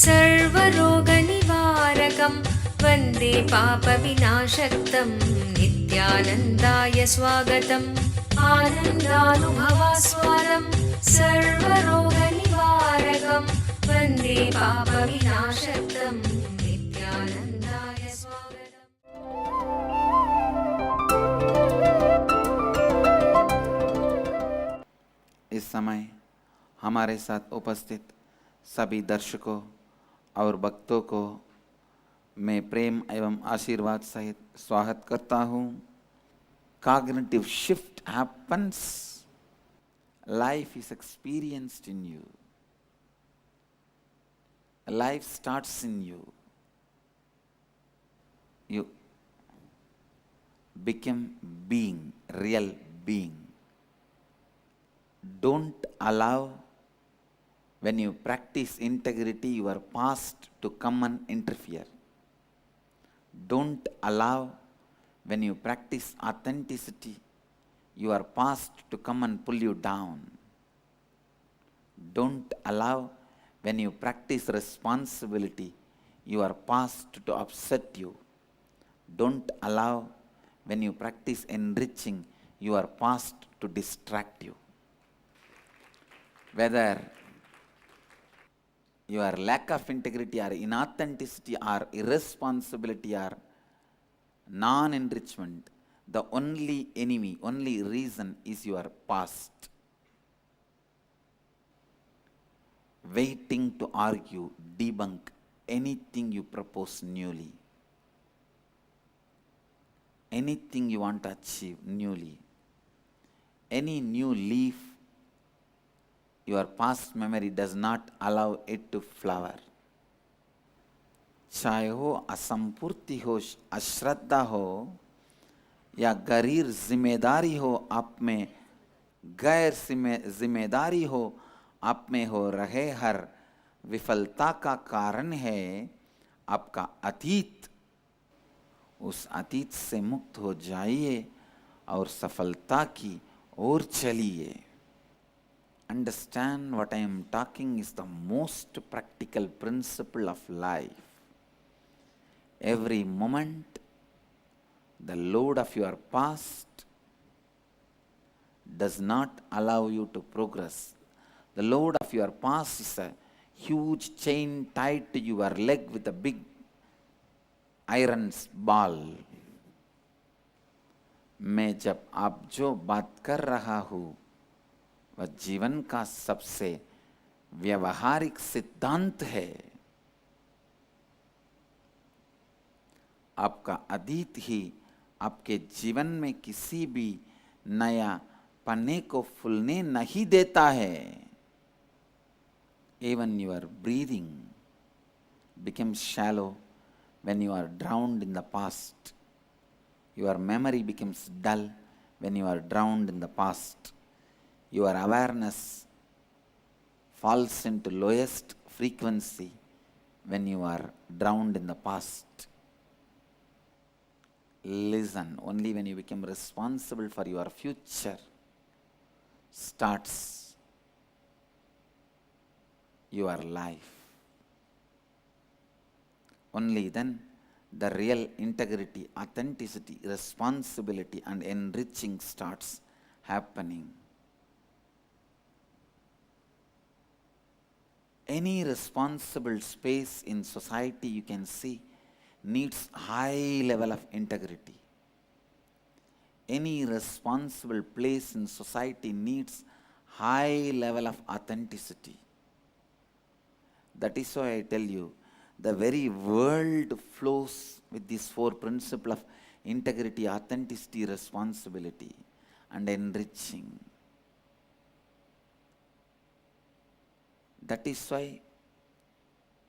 सर्वरोगनिवारकं वन्दे पापविनाशक्तं नित्यानन्दाय स्वागतम् आनन्दानुभवास्वादं सर्वरोगनिवारकं वन्दे पापविनाशक्तं नित्यानन्दाय स्वागतम्। इस समय हमारे साथ उपस्थित सभी दर्शकों और भक्तों को मैं प्रेम एवं आशीर्वाद सहित स्वागत करता हूँ। Cognitive shift happens. Life is experienced in you. Life starts in you. You become being, real being. Don't allow, when you practice integrity, your past to come and interfere. Don't allow, when you practice authenticity, your past to come and pull you down. Don't allow, when you practice responsibility, your past to upset you. Don't allow, when you practice enriching, your past to distract you. Whether your lack of integrity or inauthenticity or irresponsibility or non-enrichment, the only enemy, only reason is your past. Waiting to argue, debunk anything you propose newly. Anything you want to achieve newly. Any new leaf, your past memory does not allow it to flower. चाहे हो असंपूर्ति हो, अश्रद्धा हो या गरीर जिम्मेदारी हो, आप में गैर जिम्मेदारी हो, आप में हो रहे हर विफलता का कारण है आपका अतीत। उस अतीत से मुक्त हो जाइए और सफलता की ओर चलिए। Understand what I am talking is the most practical principle of life. Every moment, the load of your past does not allow you to progress. The load of your past is a huge chain tied to your leg with a big iron ball. मैं जब आप जो बात कर रहा हूँ वह जीवन का सबसे व्यवहारिक सिद्धांत है। आपका अतीत ही आपके जीवन में किसी भी नया पन्ने को फूलने नहीं देता है। Even your breathing becomes shallow when you are drowned in the past. Your memory becomes dull when you are drowned in the past. Your awareness falls into lowest frequency when you are drowned in the past. Listen, only when you become responsible for your future starts your life. Only then the real integrity, authenticity, responsibility and enriching starts happening. Any responsible space in society you can see needs high level of integrity. Any responsible place in society needs high level of authenticity. That is why I tell you, the very world flows with these four principles of integrity, authenticity, responsibility and enriching. That is why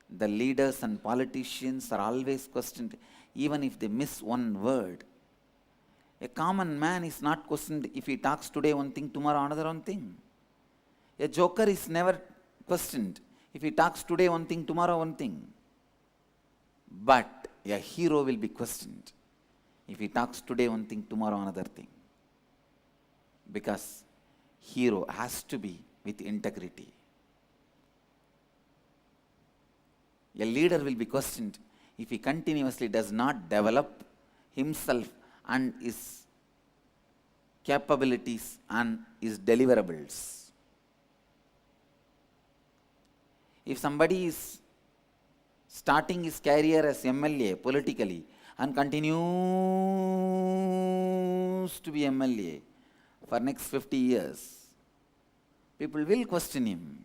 the leaders and politicians are always questioned, even if they miss one word. A common man is not questioned if he talks today one thing, tomorrow another one thing. A joker is never questioned if he talks today one thing, tomorrow one thing. But a hero will be questioned if he talks today one thing, tomorrow another thing. Because hero has to be with integrity. A leader will be questioned if he continuously does not develop himself and his capabilities and his deliverables. If somebody is starting his career as MLA politically and continues to be MLA for next 50 years, people will question him.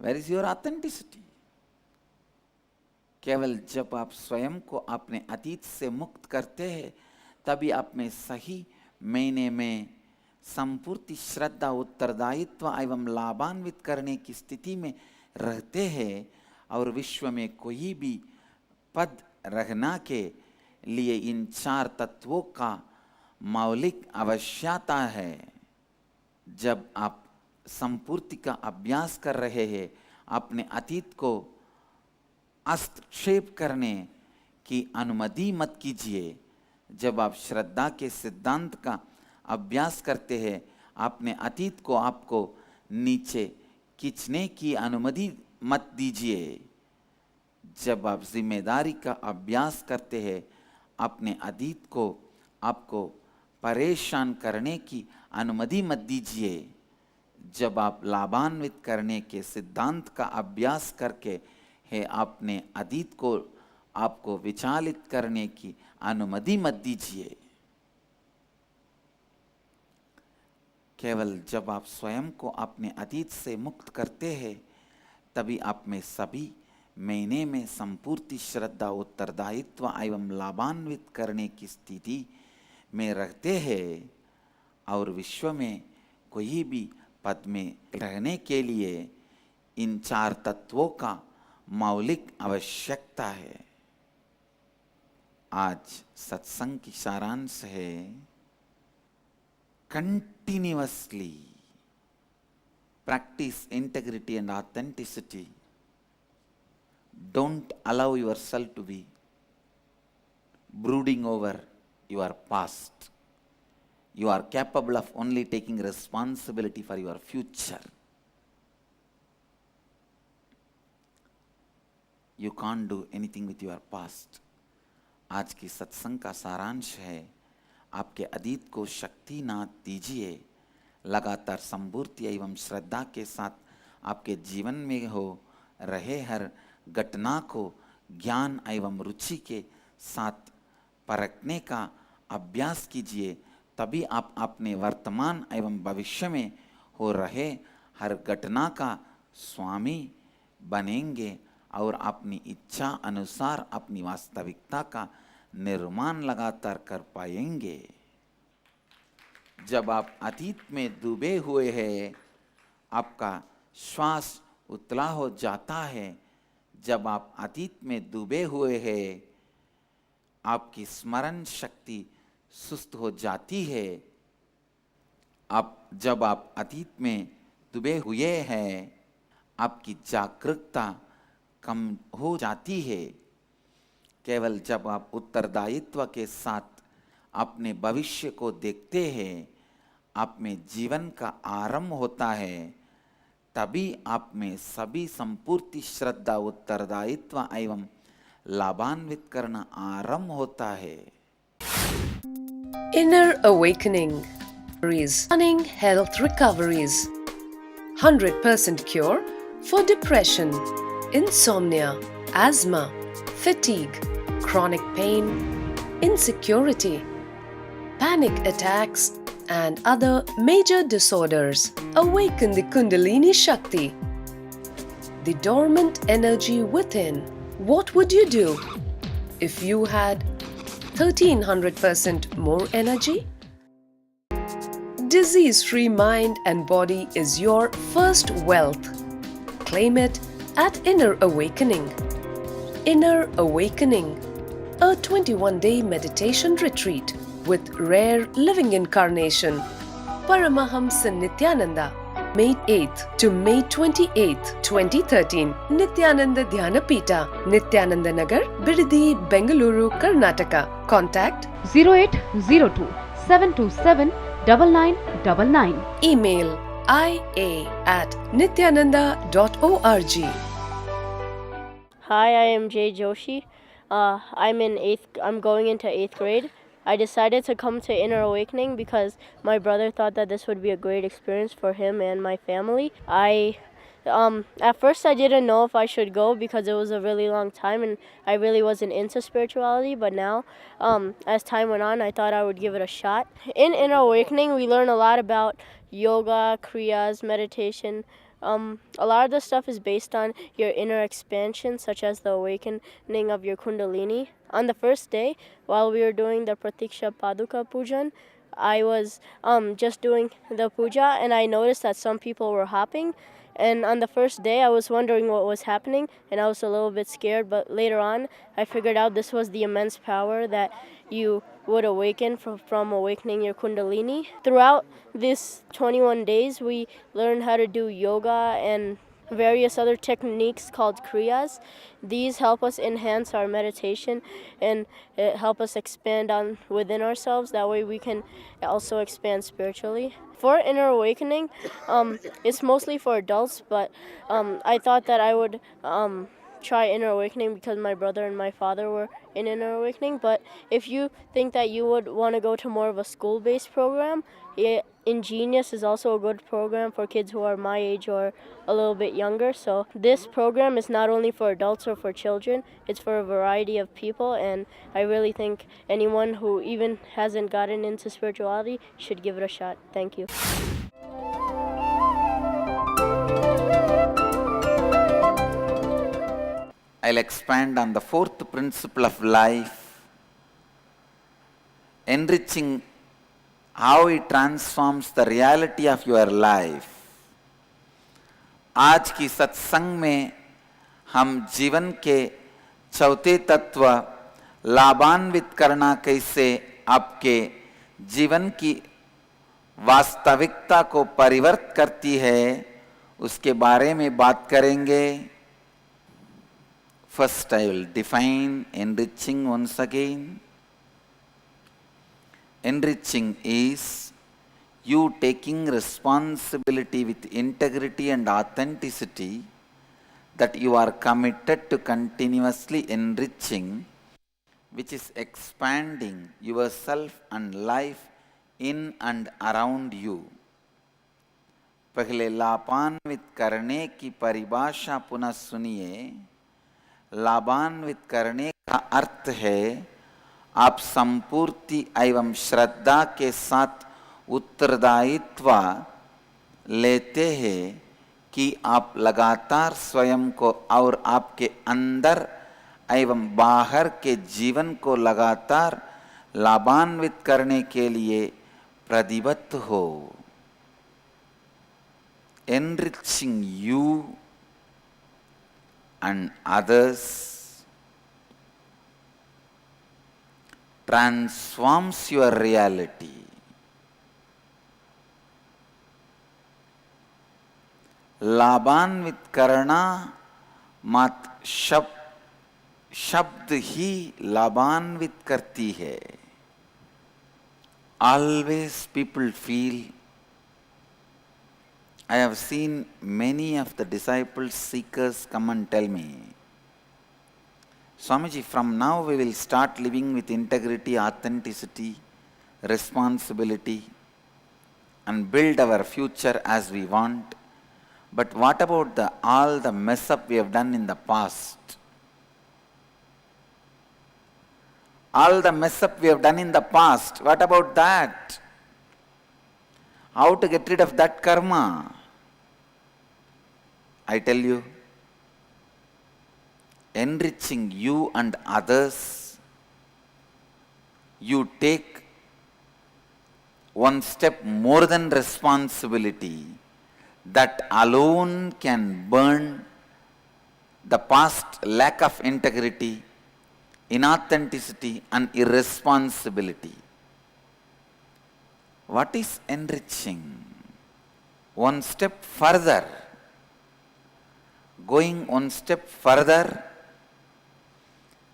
Where is your authenticity? केवल जब आप स्वयं को अपने अतीत से मुक्त करते हैं तभी आप में सही मायने में संपूर्ण श्रद्धा उत्तरदायित्व एवं लाभान्वित करने की स्थिति में रहते हैं और विश्व में कोई भी पद रखना के लिए इन 4 तत्वों का मौलिक आवश्यकता है। जब आप संपूर्ति का अभ्यास कर रहे हैं, अपने अतीत को हस्तक्षेप करने की अनुमति मत कीजिए। जब आप श्रद्धा के सिद्धांत का अभ्यास करते हैं, अपने अतीत को आपको नीचे खींचने की अनुमति मत दीजिए। जब आप जिम्मेदारी का अभ्यास करते हैं, अपने अतीत को आपको परेशान करने की अनुमति मत दीजिए। जब आप लाभान्वित करने के सिद्धांत का अभ्यास करके है, अपने अतीत को आपको विचलित करने की अनुमति मत दीजिए। केवल जब आप स्वयं को अपने अतीत से मुक्त करते हैं तभी आप में सभी महीने में संपूर्ण श्रद्धा उत्तरदायित्व एवं लाभान्वित करने की स्थिति में रहते हैं और विश्व में कोई भी पद में रहने के लिए इन 4 तत्वों का मौलिक आवश्यकता है। आज सत्संग की सारांश है, continuously practice integrity and authenticity. Don't allow yourself to be brooding over your past. You are capable of only taking responsibility for your future. You can't do anything with your past. आज की सत्संग का सारांश है, आपके अतीत को शक्ति ना दीजिए। लगातार संपूर्ति एवं श्रद्धा के साथ आपके जीवन में हो रहे हर घटना को ज्ञान एवं रुचि के साथ परखने का अभ्यास कीजिए। तभी आप अपने वर्तमान एवं भविष्य में हो रहे हर घटना का स्वामी बनेंगे और अपनी इच्छा अनुसार अपनी वास्तविकता का निर्माण लगातार कर पाएंगे। जब आप अतीत में डूबे हुए हैं, आपका श्वास उतला हो जाता है। जब आप अतीत में डूबे हुए हैं, आपकी स्मरण शक्ति सुस्त हो जाती है। जब आप अतीत में डूबे हुए हैं, आपकी जागरूकता कम हो जाती है। केवल जब आप उत्तरदायित्व के साथ अपने भविष्य को देखते हैं, आप में जीवन का आरंभ होता है, तभी आप में सभी संपूर्ण श्रद्धा उत्तरदायित्व एवं लाभान्वित करना आरंभ होता है। Inner Awakening Running Health Recoveries 100% cure for depression, insomnia, asthma, fatigue, chronic pain, insecurity, panic attacks, and other major disorders. Awaken the Kundalini Shakti, the dormant energy within. What would you do if you had 1300% more energy? Disease-free mind and body is your first wealth. Claim it at Inner Awakening. Inner Awakening, a 21-day meditation retreat with rare living incarnation, Paramahamsa Nityananda, May 8th to May 28th, 2013, Nityananda Dhyanapita, Nityananda Nagar, Bidadi, Bengaluru, Karnataka. Contact 0802 727 9999. Email ia@nityananda.org. Hi, I am Jay Joshi. I'm going into 8th grade. I decided to come to Inner Awakening because my brother thought that this would be a great experience for him and my family. At first I didn't know if I should go because it was a really long time and I really wasn't into spirituality. But now, as time went on, I thought I would give it a shot. In Inner Awakening, we learn a lot about yoga, kriyas, meditation. A lot of the stuff is based on your inner expansion, such as the awakening of your Kundalini. On the first day, while we were doing the Pratiksha Paduka Pujan, I was just doing the puja, and I noticed that some people were hopping. And on the first day, I was wondering what was happening, and I was a little bit scared. But later on, I figured out this was the immense power that you would awaken from awakening your Kundalini. Throughout these 21 days, we learned how to do yoga and various other techniques called kriyas. These help us enhance our meditation and help us expand on within ourselves. That way we can also expand spiritually. For Inner Awakening, it's mostly for adults, but I thought that I would try Inner Awakening because my brother and my father were in Inner Awakening. But if you think that you would want to go to more of a school-based program, Ingenious is also a good program for kids who are my age or a little bit younger. So this program is not only for adults or for children, it's for a variety of people, and I really think anyone who even hasn't gotten into spirituality should give it a shot. Thank you. I'll expand on the fourth principle of life, enriching how it transforms the reality of your life. आज की सत्संग में हम जीवन के चौथे तत्व लाभान्वित करना कैसे आपके जीवन की वास्तविकता को परिवर्तित करती है उसके बारे में बात करेंगे. First, I will define enriching once again. Enriching is you taking responsibility with integrity and authenticity that you are committed to continuously enriching, which is expanding yourself and life in and around you. पहले लाभान्वित करने की परिभाषा पुनः सुनिए. लाभान्वित करने का अर्थ है आप संपूर्ति एवं श्रद्धा के साथ उत्तरदायित्व लेते हैं कि आप लगातार स्वयं को और आपके अंदर एवं बाहर के जीवन को लगातार लाभान्वित करने के लिए प्रतिबद्ध हो. Enriching you and others transforms your reality. लाभान्वित करना मत शब्द ही लाभान्वित करती है. Always people feel, I have seen many of the disciples, seekers come and tell me, Swamiji, from now we will start living with integrity, authenticity, responsibility, and build our future as we want. But what about all the mess up we have done in the past? All the mess up we have done in the past, what about that? How to get rid of that karma? I tell you, enriching you and others, you take one step more than responsibility. That alone can burn the past lack of integrity, inauthenticity, and irresponsibility. What is enriching? One step further. Going one step further,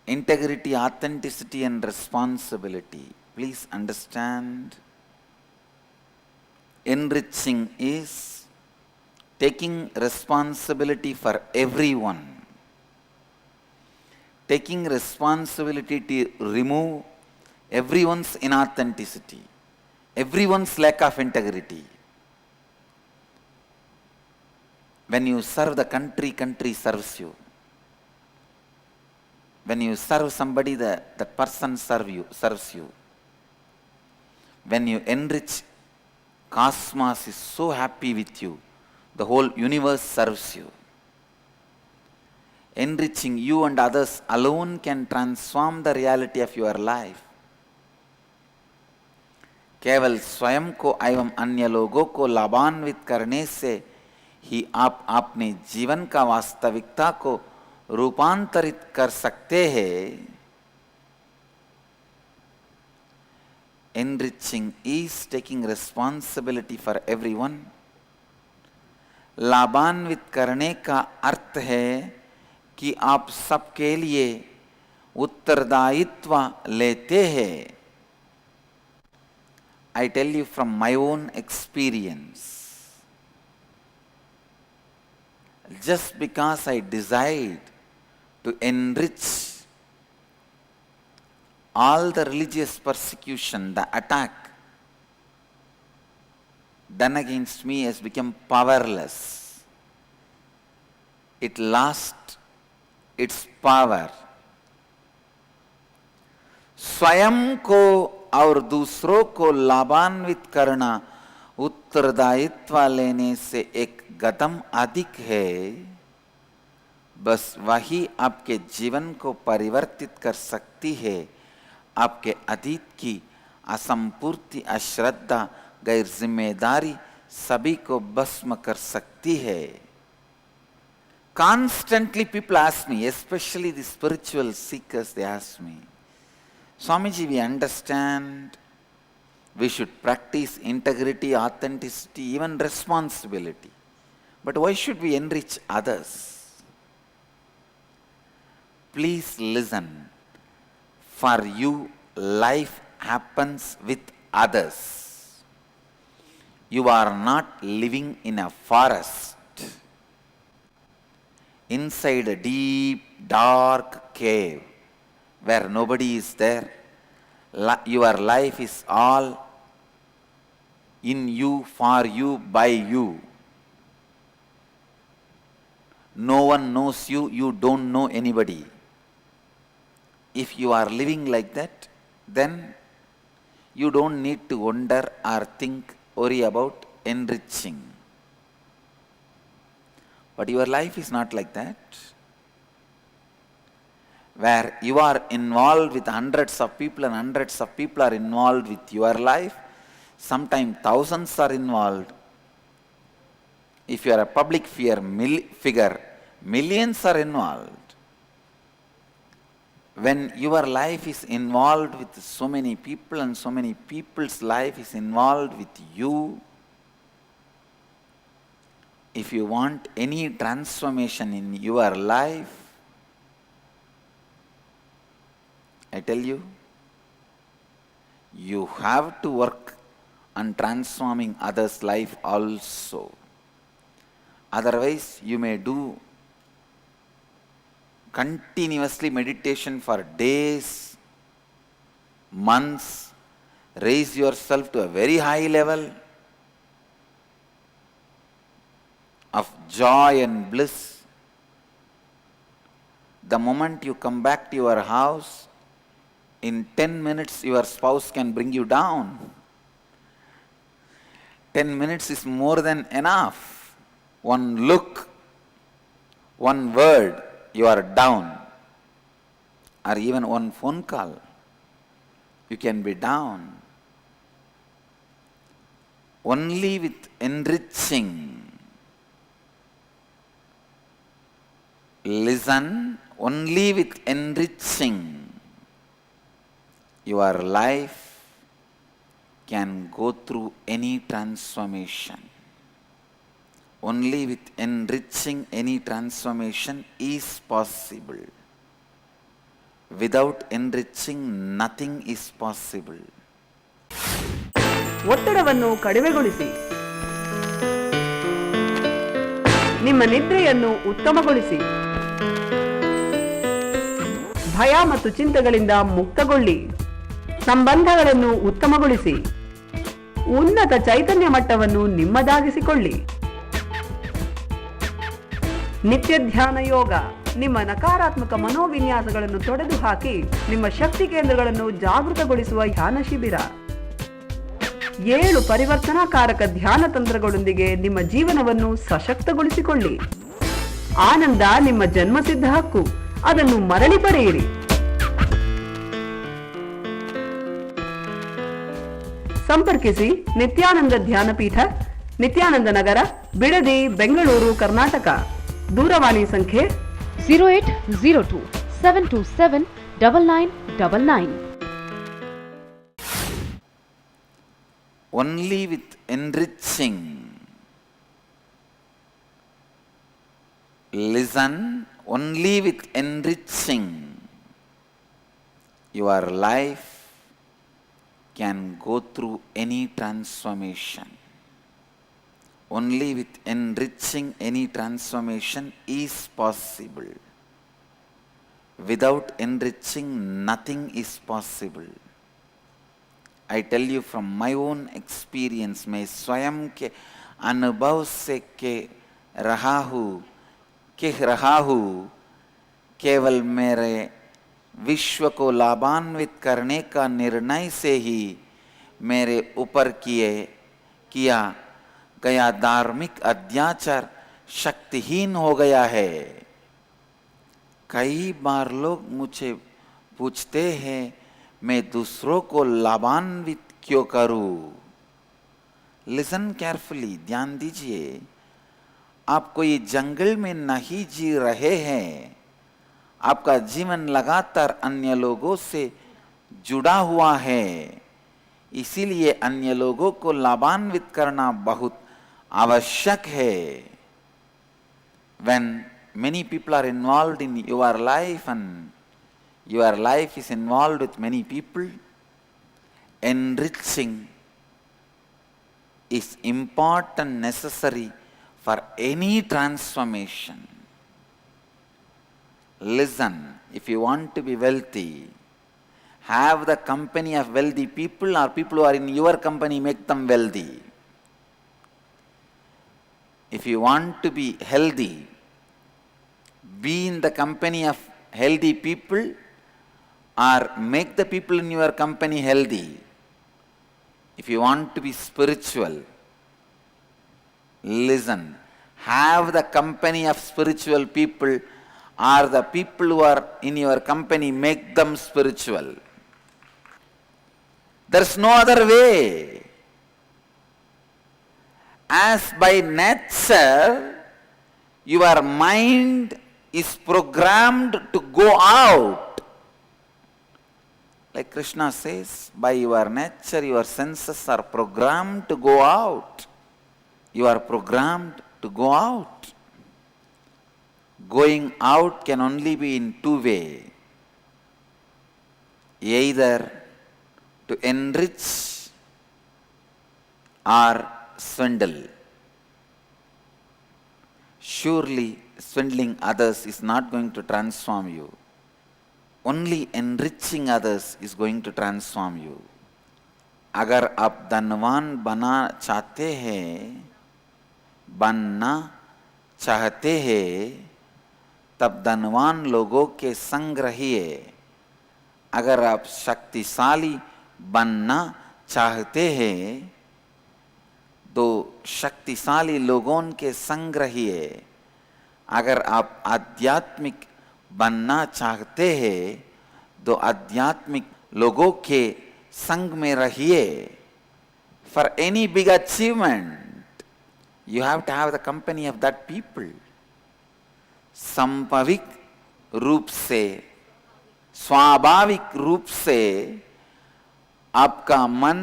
integrity, authenticity, and responsibility. Please understand, enriching is taking responsibility for everyone. taking responsibility to remove everyone's inauthenticity, everyone's lack of integrity. When you serve the country, country serves you. When you serve somebody, that person serves you. When you enrich, cosmos is so happy with you. The whole universe serves you. Enriching you and others alone can transform the reality of your life. केवल स्वयं को एवं अन्य लोगों को लाभान्वित करने से ही आप अपने जीवन का वास्तविकता को रूपांतरित कर सकते हैं. Enriching is taking responsibility for everyone. लाभान्वित करने का अर्थ है कि आप सबके लिए उत्तरदायित्व लेते हैं. I tell you from my own experience. Just because I decide to enrich all the religious persecution, the attack done against me has become powerless. It lost its power. स्वयं को और दूसरों को लाभान्वित करना उत्तरदायित्व लेने से एक कदम अधिक है. बस वही आपके जीवन को परिवर्तित कर सकती है. आपके अतीत की असंपूर्ति, अश्रद्धा, गैर जिम्मेदारी सभी को भस्म कर सकती है. Constantly people ask me, especially the spiritual seekers, they ask me, Swamiji, we understand we should practice integrity, authenticity, even responsibility. But why should we enrich others? Please listen. For you, life happens with others. You are not living in a forest, inside a deep, dark cave where nobody is there. Your life is all in you, for you, by you. No one knows you, you don't know anybody. If you are living like that, then you don't need to wonder or think, worry about enriching. But your life is not like that. Where you are involved with hundreds of people and hundreds of people are involved with your life, sometimes thousands are involved. If you are a public figure, millions are involved. When your life is involved with so many people and so many people's life is involved with you, if you want any transformation in your life, I tell you, you have to work on transforming others' life also. Otherwise, you may do continuously meditation for days, months, raise yourself to a very high level of joy and bliss. The moment you come back to your house, in 10 minutes your spouse can bring you down. 10 minutes is more than enough. One look, one word, you are down. Or even one phone call, you can be down. Only with enriching, listen, only with enriching, your life can go through any transformation. Only with enriching any transformation is possible. Without enriching, nothing is possible. ಒತ್ತಡವನ್ನು ಕಡಿಮೆಗೊಳಿಸಿ, ನಿಮ್ಮ ನಿದ್ರೆಯನ್ನು ಉತ್ತಮಗೊಳಿಸಿ, ಭಯ ಮತ್ತು ಚಿಂತೆಗಳಿಂದ ಮುಕ್ತಗೊಳ್ಳಿ. ಸಂಬಂಧಗಳನ್ನು ಉತ್ತಮಗೊಳಿಸಿ. ಉನ್ನತ ಚೈತನ್ಯ ಮಟ್ಟವನ್ನು ನಿಮ್ಮದಾಗಿಸಿಕೊಳ್ಳಿ. ನಿತ್ಯ ಧ್ಯಾನ ಯೋಗ ನಿಮ್ಮ ನಕಾರಾತ್ಮಕ ಮನೋವಿನ್ಯಾಸಗಳನ್ನು ತೊಡೆದುಹಾಕಿ ನಿಮ್ಮ ಶಕ್ತಿ ಕೇಂದ್ರಗಳನ್ನು ಜಾಗೃತಗೊಳಿಸುವ ಧ್ಯಾನ ಶಿಬಿರ. 7 ಪರಿವರ್ತನಾಕಾರಕ ಧ್ಯಾನ ತಂತ್ರಗಳೊಂದಿಗೆ ನಿಮ್ಮ ಜೀವನವನ್ನು ಸಶಕ್ತಗೊಳಿಸಿಕೊಳ್ಳಿ. ಆನಂದ ನಿಮ್ಮ ಜನ್ಮಸಿದ್ಧ ಹಕ್ಕು, ಅದನ್ನು ಮರಳಿ ಪಡೆಯಿರಿ. ಸಂಪರ್ಕಿಸಿ ನಿತ್ಯಾನಂದ ಧ್ಯಾನಪೀಠ, ನಿತ್ಯಾನಂದ ನಗರ, ಬಿಡದಿ, ಬೆಂಗಳೂರು, ಕರ್ನಾಟಕ. ದೂರವಾಣಿ ಸಂಖ್ಯೆ 0802 727 9999. Only with enriching, listen, only with enriching your life can go through any transformation. Only with enriching any transformation is possible. Without enriching, nothing is possible. I tell you from my own experience, मैं स्वयं के अनुभव से कह रहा हूँ, केवल मेरे विश्व को लाभान्वित करने का निर्णय से ही मेरे ऊपर किया गया धार्मिक अत्याचार शक्तिहीन हो गया है. कई बार लोग मुझे पूछते हैं, मैं दूसरों को लाभान्वित क्यों करूं? लिसन केयरफुली, ध्यान दीजिए. आप कोई जंगल में नहीं जी रहे हैं. आपका जीवन लगातार अन्य लोगों से जुड़ा हुआ है. इसीलिए अन्य लोगों को लाभान्वित करना बहुत आवश्यक है. When many people are involved in your life and your life is involved with many people, enriching is important, necessary for any transformation. Listen, if you want to be wealthy, have the company of wealthy people, or people who are in your company make them wealthy. If you want to be healthy, be in the company of healthy people, or make the people in your company healthy. If you want to be spiritual, listen, have the company of spiritual people, or the people who are in your company make them spiritual. There's no other way. As by nature, your mind is programmed to go out. Like Krishna says, by your nature, your senses are programmed to go out. You are programmed to go out. Going out can only be in 2 ways. Either to enrich or swindle. Surely, swindling others is not going to transform you. Only enriching others is going to transform you. अगर आप धनवान बनना चाहते हैं, तब धनवान लोगों के संग रहिए. अगर आप शक्तिशाली बनना चाहते हैं, तो शक्तिशाली लोगों के संग रहिए. अगर आप आध्यात्मिक बनना चाहते हैं, तो आध्यात्मिक लोगों के संग में रहिए. For any big achievement, you have to have the company of that people. संभाविक रूप से, स्वाभाविक रूप से आपका मन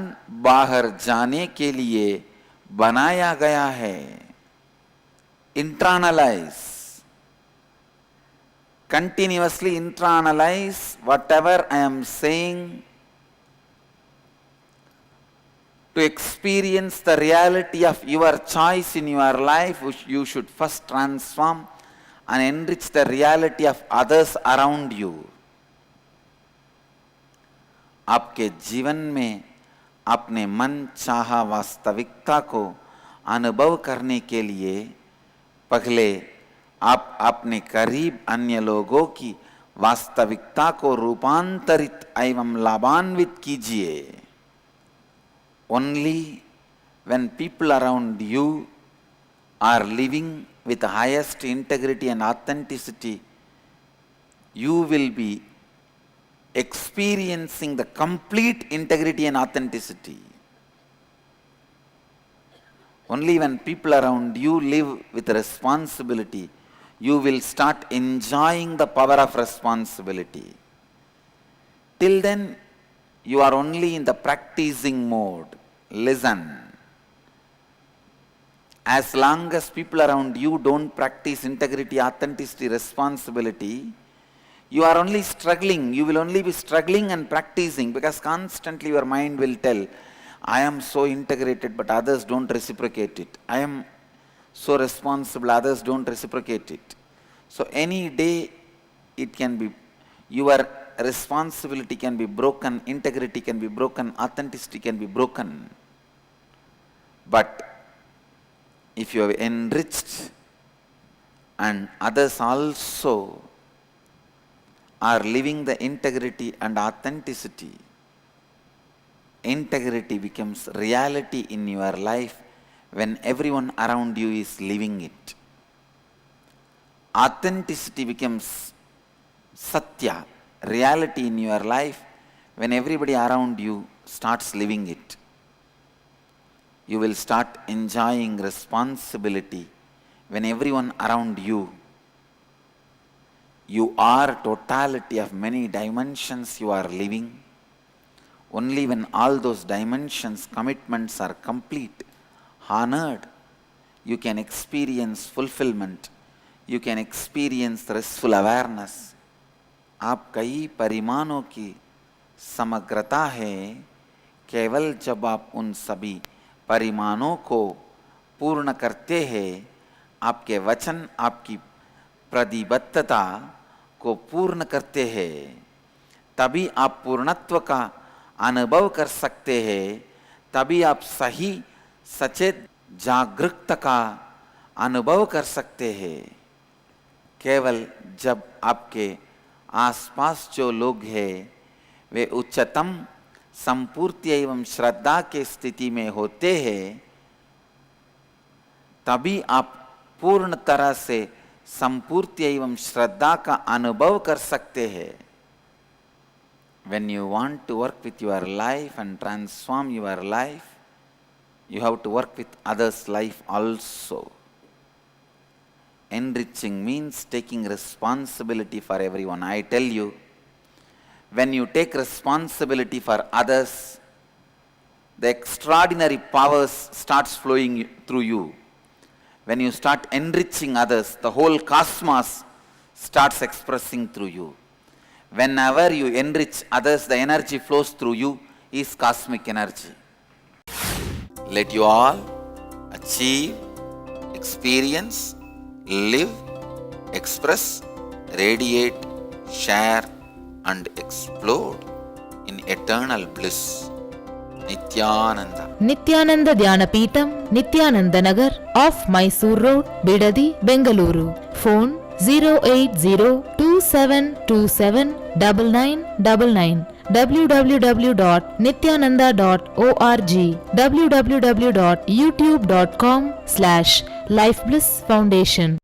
बाहर जाने के लिए बनाया गया है. Internalize. Continuously internalize whatever I am saying. To experience the reality of your choice in your life, you should first transform and enrich the reality of others around you. आपके जीवन में अपने मन चाहा वास्तविकता को अनुभव करने के लिए पहले आप अपने करीब अन्य लोगों की वास्तविकता को रूपांतरित एवं लाभान्वित कीजिए। Only when people around you are living with the highest integrity and authenticity, you will be experiencing the complete integrity and authenticity. Only when people around you live with responsibility, you will start enjoying the power of responsibility. Till then, you are only in the practicing mode. Listen. As long as people around you don't practice integrity, authenticity, responsibility, you are only struggling. You will only be struggling and practicing, because constantly your mind will tell, I am so integrated but others don't reciprocate it. I am so responsible, others don't reciprocate it. So any day it can be, your responsibility can be broken, integrity can be broken, authenticity can be broken. But if you have enriched and others also are living the integrity and authenticity, integrity becomes reality in your life when everyone around you is living it. Authenticity becomes satya, reality in your life when everybody around you starts living it. You will start enjoying responsibility when everyone around you are totality of many dimensions you are living. Only when all those dimensions, commitments are complete, honored, you can experience fulfillment, you can experience restful awareness. आप कई परिमाणों की समग्रता है, केवल जब आप उन सभी परिमाणों को पूर्ण करते हैं, आपके वचन आपकी प्रतिबद्धता को पूर्ण करते हैं, तभी आप पूर्णत्व का अनुभव कर सकते हैं, तभी आप सही सचेत जागरूकता का अनुभव कर सकते हैं। केवल जब आपके आसपास जो लोग हैं वे उच्चतम संपूर्ति एवं श्रद्धा के स्थिति में होते हैं, तभी आप पूर्ण तरह से संपूर्ति एवं श्रद्धा का अनुभव कर सकते हैं। When you want to work with your life and transform your life, you have to work with others' life also. Enriching means taking responsibility for everyone. I tell you, when you take responsibility for others, the extraordinary powers starts flowing through you. When you start enriching others, the whole cosmos starts expressing through you. Whenever you enrich others, the energy flows through you is cosmic energy. Let you all achieve, experience, live, express, radiate, share and explode in eternal bliss. Nityananda. Nityananda Dhyanapitham, Nityananda Nagar, off Mysore Road, Bidadi, Bengaluru. Phone 08027279999. www.nityananda.org. www.youtube.com/Life Bliss Foundation.